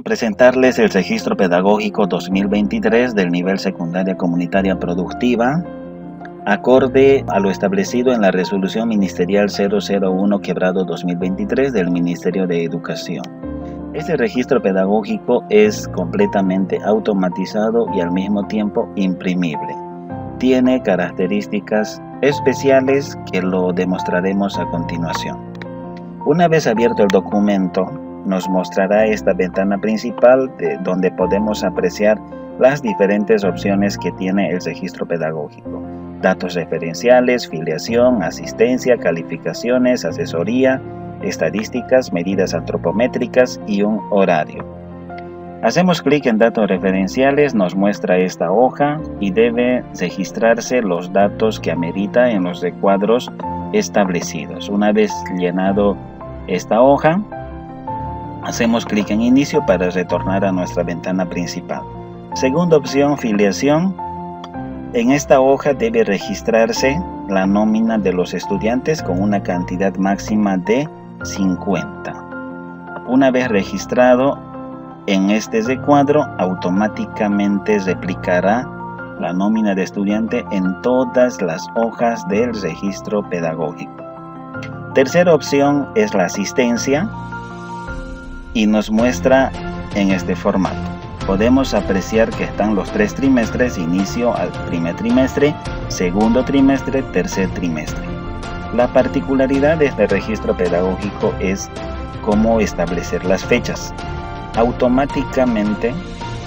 Quiero presentarles el Registro Pedagógico 2023 del nivel secundaria comunitaria productiva, acorde a lo establecido en la Resolución Ministerial 001/2023 del Ministerio de Educación. Este registro pedagógico es completamente automatizado y al mismo tiempo imprimible. Tiene características especiales que lo demostraremos a continuación. Una vez abierto el documento, nos mostrará esta ventana principal donde podemos apreciar las diferentes opciones que tiene el registro pedagógico. Datos referenciales, filiación, asistencia, calificaciones, asesoría, estadísticas, medidas antropométricas y un horario. Hacemos clic en datos referenciales, nos muestra esta hoja y debe registrarse los datos que amerita en los recuadros establecidos. Una vez llenado esta hoja, hacemos clic en inicio para retornar a nuestra ventana principal. Segunda opción, filiación. En esta hoja debe registrarse la nómina de los estudiantes con una cantidad máxima de 50. Una vez registrado en este recuadro, automáticamente replicará la nómina de estudiante en todas las hojas del registro pedagógico. Tercera opción es la asistencia y nos muestra en este formato. Podemos apreciar que están los 3 trimestres, inicio al primer trimestre, segundo trimestre, tercer trimestre. La particularidad de este registro pedagógico es cómo establecer las fechas. Automáticamente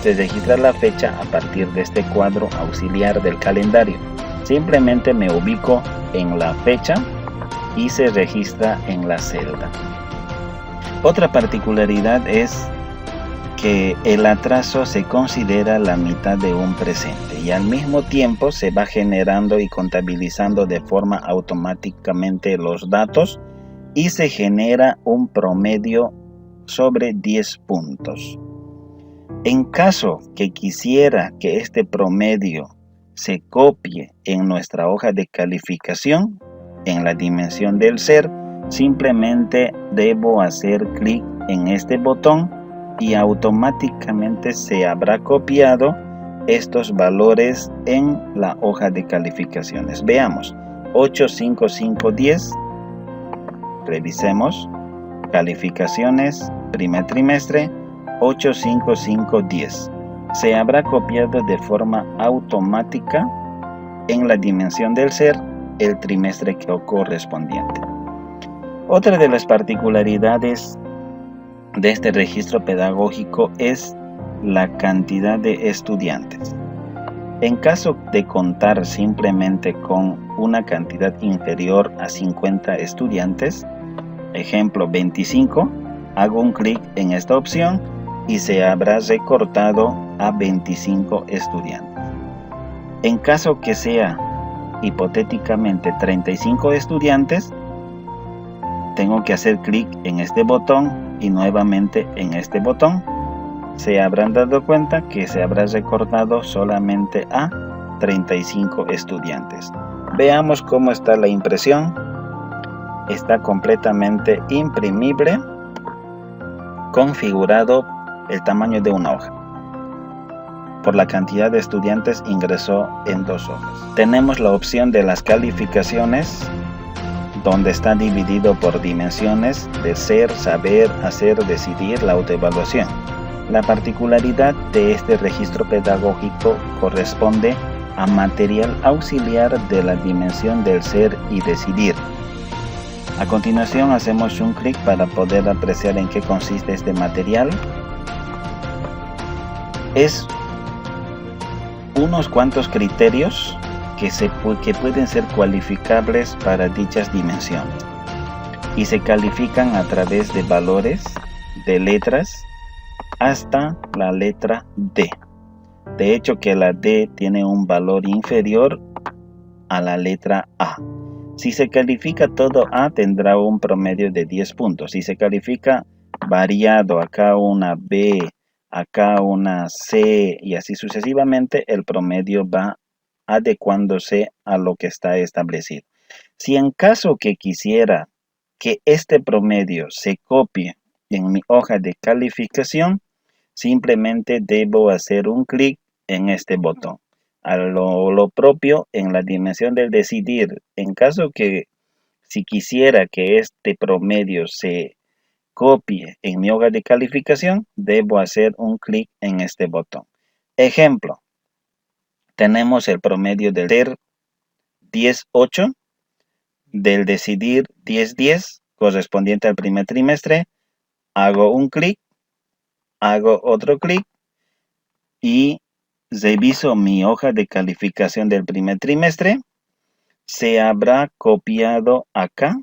se registra la fecha a partir de este cuadro auxiliar del calendario. Simplemente me ubico en la fecha y se registra en la celda. Otra particularidad es que el atraso se considera la mitad de un presente y al mismo tiempo se va generando y contabilizando de forma automáticamente los datos y se genera un promedio sobre 10 puntos. En caso que quisiera que este promedio se copie en nuestra hoja de calificación, en la dimensión del ser, simplemente debo hacer clic en este botón y automáticamente se habrá copiado estos valores en la hoja de calificaciones. Veamos, 8, 5, 5, 10. Revisemos. Calificaciones, primer trimestre, 8, 5, 5, 10. Se habrá copiado de forma automática en la dimensión del ser el trimestre correspondiente. Otra de las particularidades de este registro pedagógico es la cantidad de estudiantes. En caso de contar simplemente con una cantidad inferior a 50 estudiantes, ejemplo 25, hago un clic en esta opción y se habrá recortado a 25 estudiantes. En caso que sea hipotéticamente 35 estudiantes, tengo que hacer clic en este botón y nuevamente en este botón. Se habrán dado cuenta que se habrá recortado solamente a 35 estudiantes. Veamos cómo está la impresión. Está completamente imprimible, configurado el tamaño de una hoja. Por la cantidad de estudiantes ingresó en 2 hojas. Tenemos la opción de las calificaciones, donde está dividido por dimensiones de ser, saber, hacer, decidir, la autoevaluación. La particularidad de este registro pedagógico corresponde a material auxiliar de la dimensión del ser y decidir. A continuación hacemos un clic para poder apreciar en qué consiste este material. Es unos cuantos criterios que pueden ser cualificables para dichas dimensiones y se califican a través de valores de letras hasta la letra D. De hecho que la D tiene un valor inferior a la letra A. Si se califica todo A, tendrá un promedio de 10 puntos. Si se califica variado, acá una B, acá una C y así sucesivamente, el promedio va adecuándose a lo que está establecido. Si en caso que quisiera que este promedio se copie en mi hoja de calificación, simplemente debo hacer un clic en este botón. A lo propio en la dimensión del decidir, en caso que si quisiera que este promedio se copie en mi hoja de calificación, debo hacer un clic en este botón. Ejemplo, tenemos el promedio del DER 10.8, del decidir 10.10, correspondiente al primer trimestre. Hago un clic, hago otro clic y reviso mi hoja de calificación del primer trimestre. Se habrá copiado acá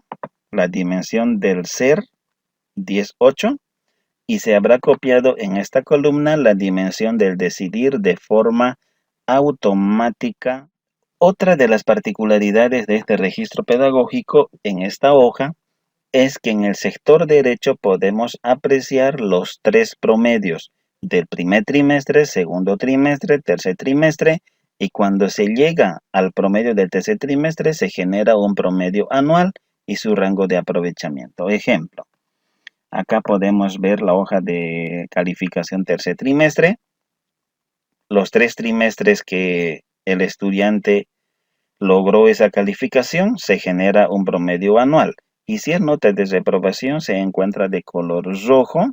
la dimensión del ser 10.8 y se habrá copiado en esta columna la dimensión del decidir de forma automática. Otra de las particularidades de este registro pedagógico en esta hoja es que en el sector derecho podemos apreciar los 3 promedios del primer trimestre, segundo trimestre, tercer trimestre, y cuando se llega al promedio del tercer trimestre se genera un promedio anual y su rango de aprovechamiento. Ejemplo, acá podemos ver la hoja de calificación tercer trimestre, los 3 trimestres que el estudiante logró esa calificación, se genera un promedio anual. Y si es nota de reprobación, se encuentra de color rojo.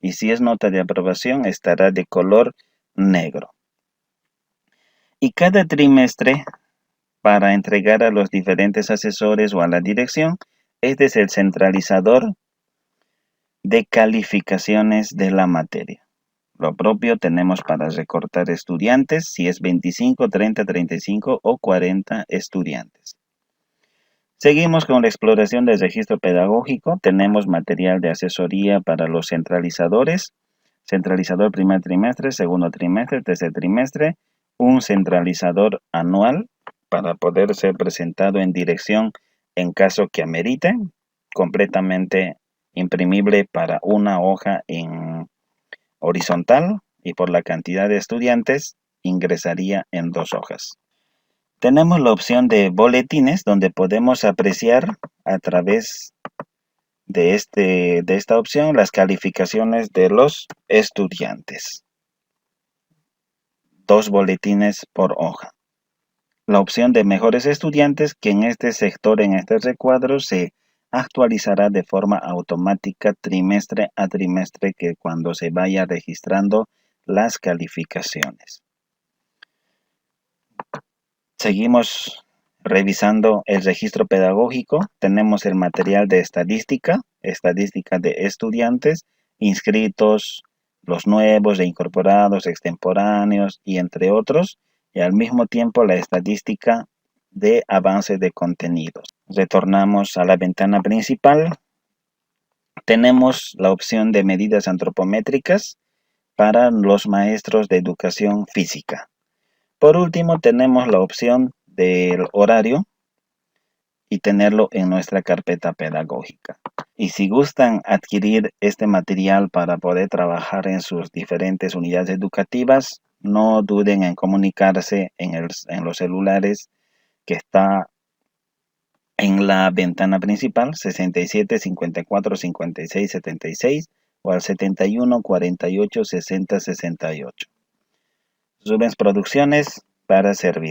Y si es nota de aprobación, estará de color negro. Y cada trimestre, para entregar a los diferentes asesores o a la dirección, este es el centralizador de calificaciones de la materia. Lo propio tenemos para recortar estudiantes, si es 25, 30, 35 o 40 estudiantes. Seguimos con la exploración del registro pedagógico. Tenemos material de asesoría para los centralizadores. Centralizador primer trimestre, segundo trimestre, tercer trimestre. Un centralizador anual para poder ser presentado en dirección en caso que amerite. Completamente imprimible para una hoja en horizontal y por la cantidad de estudiantes ingresaría en 2 hojas. Tenemos la opción de boletines donde podemos apreciar a través de esta opción las calificaciones de los estudiantes. 2 boletines por hoja. La opción de mejores estudiantes que en este sector, en este recuadro, se actualizará de forma automática trimestre a trimestre que cuando se vaya registrando las calificaciones. Seguimos revisando el registro pedagógico. Tenemos el material de estadística de estudiantes inscritos, los nuevos, reincorporados, extemporáneos y entre otros. Y al mismo tiempo la estadística de avance de contenidos. Retornamos a la ventana principal. Tenemos la opción de medidas antropométricas para los maestros de educación física. Por último, tenemos la opción del horario y tenerlo en nuestra carpeta pedagógica. Y si gustan adquirir este material para poder trabajar en sus diferentes unidades educativas, no duden en comunicarse en los celulares que está en la ventana principal 67 54 56 76 o al 71 48 60 68. Rubens Producciones para servir.